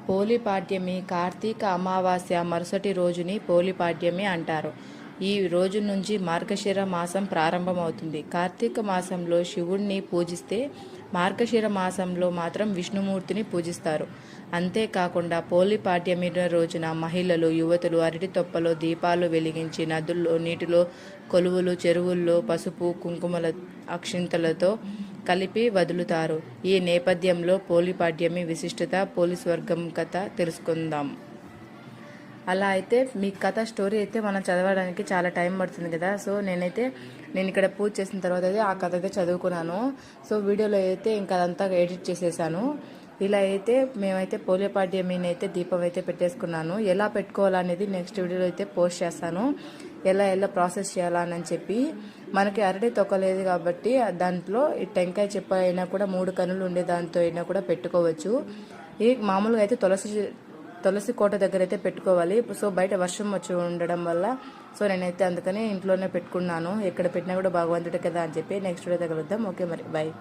పోలిపాడ్యమి కార్తీక అమావాస్య మరుసటి రోజుని పోలిపాడ్యమి అంటారు. ఈ రోజు నుంచి మార్గశిర మాసం ప్రారంభమవుతుంది. కార్తీక మాసంలో శివుణ్ణి పూజిస్తే మార్గశిర మాసంలో మాత్రం విష్ణుమూర్తిని పూజిస్తారు. అంతేకాకుండా పోలిపాడ్యమి రోజున మహిళలు, యువతులు అరటి తొప్పలో దీపాలు వెలిగించి నదుల్లో, నీటిలో, కొలువులు, చెరువుల్లో పసుపు, కుంకుమల అక్షింతలతో కలిపి వదులుతారు. ఈ నేపథ్యంలో పోలిపాడ్యమి విశిష్టత, పోలి స్వర్గం కథ తెలుసుకుందాం. అలా అయితే మీ కథ స్టోరీ అయితే మనం చదవడానికి చాలా టైం పడుతుంది కదా. సో నేను ఇక్కడ పూజ చేసిన తర్వాత అయితే ఆ కథ అయితే చదువుకున్నాను. సో వీడియోలో అయితే ఇంకా అదంతా ఎడిట్ చేసేసాను. ఇలా అయితే మేమైతే పోలిపాడ్యమిని అయితే దీపం అయితే పెట్టేసుకున్నాను. ఎలా పెట్టుకోవాలనేది నెక్స్ట్ వీడియోలో అయితే పోస్ట్ చేస్తాను. ఎలా ప్రాసెస్ చేయాలని చెప్పి. మనకి అరటి తొక్కలేదు కాబట్టి దాంట్లో ఈ టెంకాయ చెప్ప అయినా కూడా 3 కనులు ఉండే దాంతో అయినా కూడా పెట్టుకోవచ్చు. ఈ మామూలుగా అయితే తులసి కోట దగ్గర అయితే పెట్టుకోవాలి. సో బయట వర్షం వచ్చి ఉండడం వల్ల నేనైతే అందుకని ఇంట్లోనే పెట్టుకున్నాను. ఎక్కడ పెట్టినా కూడా భగవంతుడే కదా అని చెప్పి. నెక్స్ట్ వీడియో కలుద్దాం. ఓకే, మరి బాయ్.